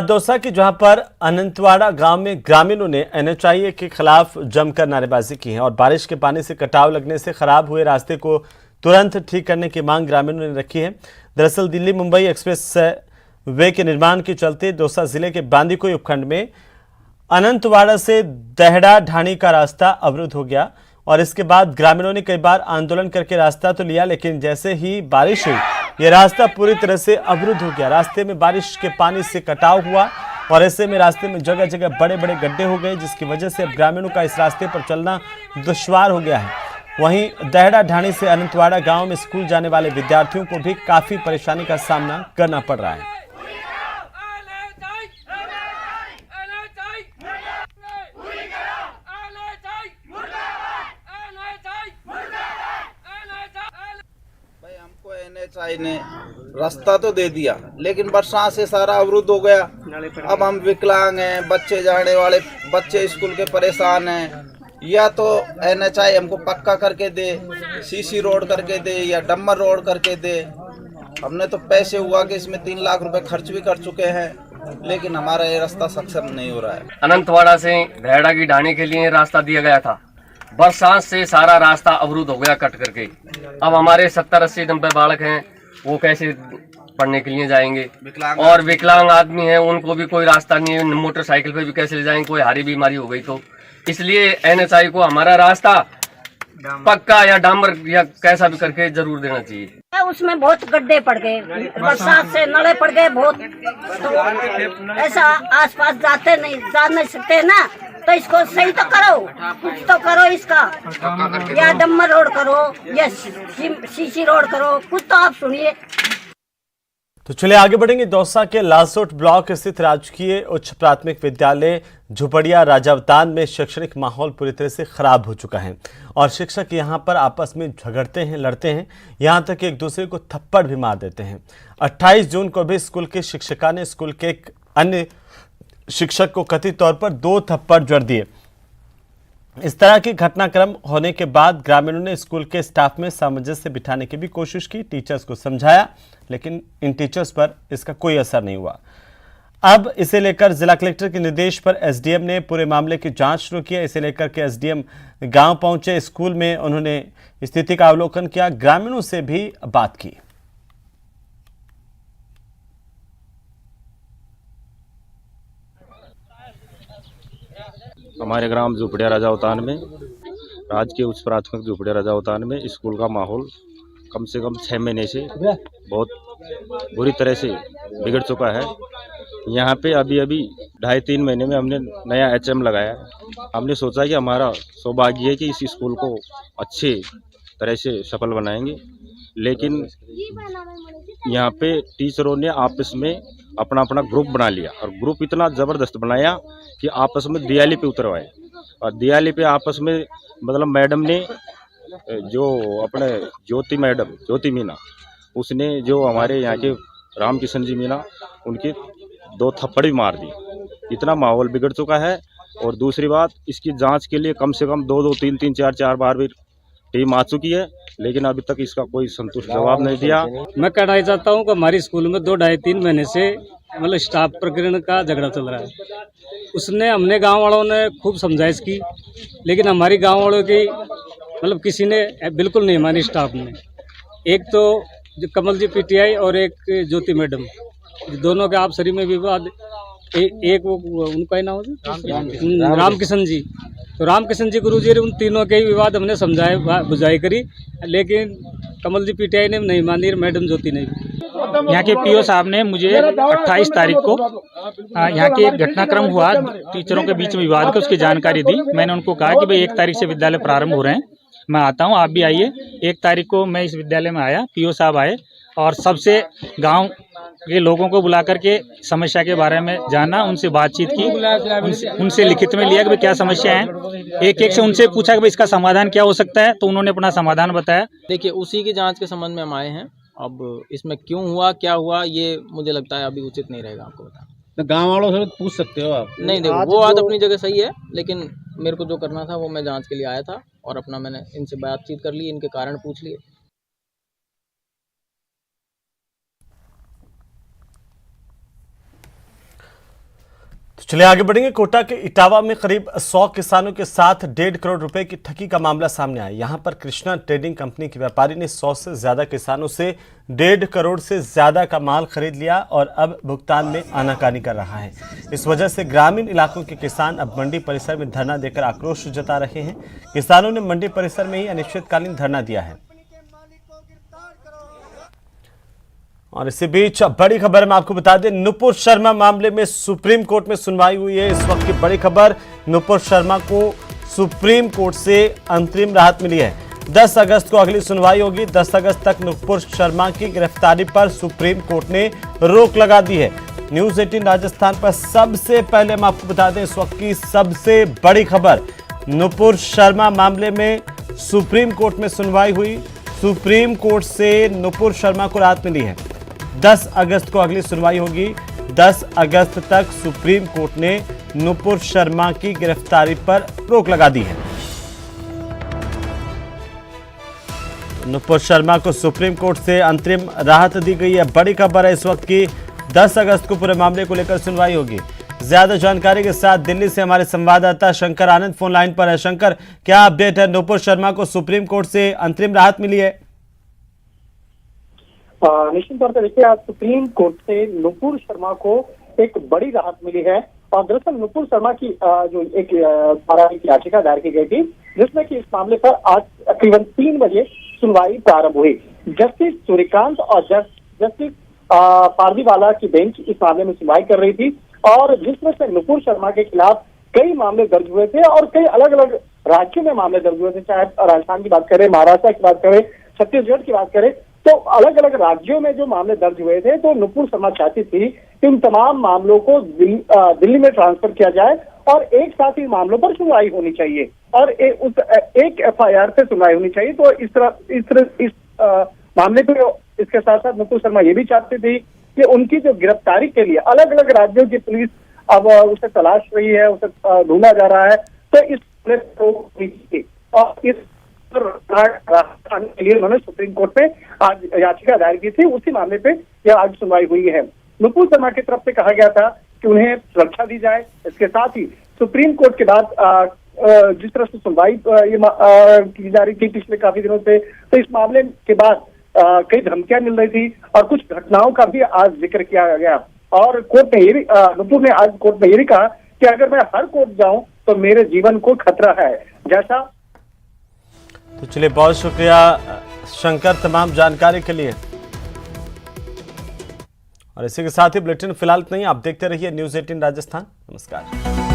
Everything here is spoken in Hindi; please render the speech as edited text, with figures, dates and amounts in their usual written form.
दौसा की जहां पर अनंतवाड़ा गांव में ग्रामीणों ने एनएचआईए के खिलाफ जमकर नारेबाजी की है और बारिश के पानी से कटाव लगने से खराब हुए रास्ते को तुरंत ठीक करने की मांग ग्रामीणों ने रखी है। दरअसल दिल्ली मुंबई एक्सप्रेस वे के निर्माण के चलते दौसा जिले के बांदीकुई उपखंड में अनंतवाड़ा से देहड़ा ढाणी का रास्ता अवरुद्ध हो गया और इसके बाद ग्रामीणों ने कई बार आंदोलन करके रास्ता तो लिया, लेकिन जैसे ही बारिश हुई यह रास्ता पूरी तरह से अवरुद्ध हो गया। रास्ते में बारिश के पानी से कटाव हुआ और ऐसे में रास्ते में जगह जगह बड़े बड़े गड्ढे हो गए, जिसकी वजह से अब ग्रामीणों का इस रास्ते पर चलना दुश्वार हो गया है। वहीं देहड़ा ढाणी से अनंतवाड़ा गांव में स्कूल जाने वाले विद्यार्थियों को भी काफी परेशानी का सामना करना पड़ रहा है। एनएचआई ने रास्ता तो दे दिया, लेकिन बरसात से सारा अवरुद्ध हो गया। अब हम विकलांग हैं, बच्चे जाने वाले बच्चे स्कूल के परेशान हैं। या तो एनएचआई हमको पक्का करके दे, सीसी रोड करके दे या डम्बर रोड करके दे। हमने तो पैसे हुआ कि इसमें 3 लाख रुपए खर्च भी कर चुके हैं, लेकिन हमारा ये रास्ता सक्षम नहीं हो रहा है। अनंतवाड़ा से देहड़ा की ढाणी के लिए रास्ता दिया गया था, बरसात से सारा रास्ता अवरुद्ध हो गया कट करके। अब हमारे 70-80 नब्बे बालक हैं, वो कैसे पढ़ने के लिए जाएंगे? और विकलांग आदमी हैं, उनको भी कोई रास्ता नहीं है, मोटरसाइकिल पे भी कैसे ले जाएंगे? कोई हारी बीमारी हो गई तो इसलिए एनएचआई को हमारा रास्ता पक्का या डामर या कैसा भी करके जरूर देना चाहिए। उसमें बहुत गड्ढे पड़ गए, बरसात से नले पड़ गए बहुत, तो ऐसा आसपास जा नहीं सकते ना, तो इसको सही तो करो, कुछ तो करो इसका, या डम्बर रोड करो या सीसी रोड करो, कुछ तो आप सुनिए। तो चलिए आगे बढ़ेंगे। दौसा के लालसोट ब्लॉक स्थित राजकीय उच्च प्राथमिक विद्यालय झुपड़िया राजावतान में शैक्षणिक माहौल पूरी तरह से खराब हो चुका है और शिक्षक यहां पर आपस में झगड़ते हैं, लड़ते हैं, यहां तक कि एक दूसरे को थप्पड़ भी मार देते हैं। 28 जून को भी स्कूल के शिक्षिका ने स्कूल के एक अन्य शिक्षक को कथित तौर पर 2 थप्पड़ जड़ दिए। इस तरह की घटनाक्रम होने के बाद ग्रामीणों ने स्कूल के स्टाफ में सामंजस्य बिठाने की भी कोशिश की, टीचर्स को समझाया, लेकिन इन टीचर्स पर इसका कोई असर नहीं हुआ। अब इसे लेकर जिला कलेक्टर के निर्देश पर एसडीएम ने पूरे मामले की जांच शुरू की। इसे लेकर के एसडीएम गांव पहुंचे, स्कूल में उन्होंने स्थिति का अवलोकन किया, ग्रामीणों से भी बात की। हमारे ग्राम झुपड़िया राजावतान में, राजकीय उच्च प्राथमिक झुपड़िया राजावतान में स्कूल का माहौल कम से कम 6 महीने से बहुत बुरी तरह से बिगड़ चुका है। यहाँ पे अभी 2.5-3 महीने में हमने नया एचएम लगाया। हमने सोचा कि हमारा सौभाग्य है कि इस स्कूल को अच्छे तरह से सफल बनाएंगे, लेकिन यहाँ पे टीचरों ने आपस में अपना अपना ग्रुप बना लिया और ग्रुप इतना ज़बरदस्त बनाया कि आपस में दियाली पे उतरवाए। और दियाली पे आपस में मतलब मैडम ने जो अपने ज्योति मीना, उसने जो हमारे यहाँ के रामकिशन जी मीना, उनकी 2 थप्पड़ भी मार दी। इतना माहौल बिगड़ चुका है। और दूसरी बात, इसकी जांच के लिए कम से कम 2-2, 3-3, 4-4 बार भी टीम आ चुकी है, लेकिन अभी तक इसका कोई संतुष्ट जवाब नहीं दिया। मैं कहना चाहता हूँ कि हमारी स्कूल में 2-2.5-3 महीने से मतलब स्टाफ प्रकरण का झगड़ा चल रहा है। उसने हमने गांव वालों ने खूब समझाइश की, लेकिन हमारी गांव वालों की मतलब किसी ने बिल्कुल नहीं मानी स्टाफ ने। एक तो जो कमल जी पीटीआई और एक ज्योति मैडम, दोनों के आपसरी में विवाद। एक वो उनका ही नाम है रामकिशन जी, तो रामकिशन जी गुरु जी उन तीनों के ही विवाद हमने समझाए बुझाई करी, लेकिन कमल जी पीटीआई ने नहीं मानी, मैडम ज्योति ने भी। यहाँ के पीओ साहब ने मुझे 28 तारीख को यहाँ के एक घटनाक्रम हुआ, टीचरों के बीच में विवाद का, उसकी जानकारी दी। मैंने उनको कहा कि भाई 1 तारीख से विद्यालय प्रारंभ हो रहे हैं, मैं आता हूँ, आप भी आइए। 1 तारीख को मैं इस विद्यालय में आया, पीओ साहब आए और सबसे गांव के लोगों को बुला करके समस्या के बारे में जाना, उनसे बातचीत की, उनसे लिखित में लिया कि भाई क्या समस्या है। एक से उनसे पूछा कि भाई इसका समाधान क्या हो सकता है, तो उन्होंने अपना समाधान बताया। देखिए, उसी की जांच के संबंध में हम आए हैं। अब इसमें क्यों हुआ, क्या हुआ, ये मुझे लगता है अभी उचित नहीं रहेगा आपको बताना। तो गाँव वालों से पूछ सकते हो आप? नहीं, देखो वो बात अपनी जगह सही है, लेकिन मेरे को जो करना था वो मैं जांच के लिए आया था और अपना मैंने इनसे बातचीत कर ली, इनके कारण पूछ लिए। चलिए आगे बढ़ेंगे। कोटा के इटावा में करीब 100 किसानों के साथ 1.5 करोड़ रुपए की ठगी का मामला सामने आया। यहां पर कृष्णा ट्रेडिंग कंपनी के व्यापारी ने 100 से ज्यादा किसानों से 1.5 करोड़ से ज्यादा का माल खरीद लिया और अब भुगतान में आनाकानी कर रहा है। इस वजह से ग्रामीण इलाकों के किसान अब मंडी परिसर में धरना देकर आक्रोश जता रहे हैं। किसानों ने मंडी परिसर में ही अनिश्चितकालीन धरना दिया है। और इसी बीच बड़ी खबर में आपको बता दें, नुपुर शर्मा मामले में सुप्रीम कोर्ट में सुनवाई हुई है। इस वक्त की बड़ी खबर, नुपुर शर्मा को सुप्रीम कोर्ट से अंतरिम राहत मिली है। 10 अगस्त को अगली सुनवाई होगी। 10 अगस्त तक नुपुर शर्मा की गिरफ्तारी पर सुप्रीम कोर्ट ने रोक लगा दी है। न्यूज़ 18 राजस्थान पर सबसे पहले हम आपको बता दें इस वक्त की सबसे बड़ी खबर, नुपुर शर्मा मामले में सुप्रीम कोर्ट में सुनवाई हुई। सुप्रीम कोर्ट से नुपुर शर्मा को राहत मिली है। 10 अगस्त को अगली सुनवाई होगी। 10 अगस्त तक सुप्रीम कोर्ट ने नुपुर शर्मा की गिरफ्तारी पर रोक लगा दी है। नुपुर शर्मा को सुप्रीम कोर्ट से अंतरिम राहत दी गई है। बड़ी खबर है इस वक्त की, 10 अगस्त को पूरे मामले को लेकर सुनवाई होगी। ज्यादा जानकारी के साथ दिल्ली से हमारे संवाददाता शंकर आनंद फोन लाइन पर है। शंकर, क्या अपडेट है? नुपुर शर्मा को सुप्रीम कोर्ट से अंतरिम राहत मिली है। निश्चित तौर पर देखिए, आज सुप्रीम कोर्ट से नुपुर शर्मा को एक बड़ी राहत मिली है। और दरअसल नुपुर शर्मा की जो एक याचिका दायर की गई थी, जिसमें कि इस मामले पर आज तकरीबन 3 बजे सुनवाई प्रारंभ हुई। जस्टिस सूर्यकांत और जस्टिस पारदीवाला की बेंच इस मामले में सुनवाई कर रही थी और जिसमें से नुपुर शर्मा के खिलाफ कई मामले दर्ज हुए थे और कई अलग अलग राज्यों में मामले दर्ज हुए थे। चाहे राजस्थान की बात करें, महाराष्ट्र की बात करें, छत्तीसगढ़ की बात करें, तो अलग अलग राज्यों में जो मामले दर्ज हुए थे, तो नुपुर शर्मा चाहती थी कि उन तमाम मामलों को दिल्ली में ट्रांसफर किया जाए और एक साथ ही मामलों पर सुनवाई होनी चाहिए और एक FIR से सुनवाई होनी चाहिए। तो इस मामले को इसके साथ साथ नुपुर शर्मा ये भी चाहती थी कि उनकी जो गिरफ्तारी के लिए अलग अलग राज्यों की पुलिस अब उसे तलाश रही है, उसे ढूंढा जा रहा है, तो इस और इस के लिए उन्होंने सुप्रीम कोर्ट में आज याचिका दायर की थी। उसी मामले पे यह आज सुनवाई हुई है। नुपुर शर्मा की तरफ से कहा गया था कि उन्हें सुरक्षा दी जाए। इसके साथ ही सुप्रीम कोर्ट के बाद जिस तरह से सुनवाई की जा रही थी पिछले काफी दिनों से, तो इस मामले के बाद कई धमकियां मिल रही थी और कुछ घटनाओं का भी आज जिक्र किया गया। और कोर्ट ने नुपुर ने आज कोर्ट में ये भी कहा कि अगर मैं हर कोर्ट जाऊं तो मेरे जीवन को खतरा है। जैसा तो चलिए, बहुत शुक्रिया शंकर तमाम जानकारी के लिए। और इसी के साथ ही बुलेटिन फिलहाल इतना ही। आप देखते रहिए न्यूज़ 18 राजस्थान। नमस्कार।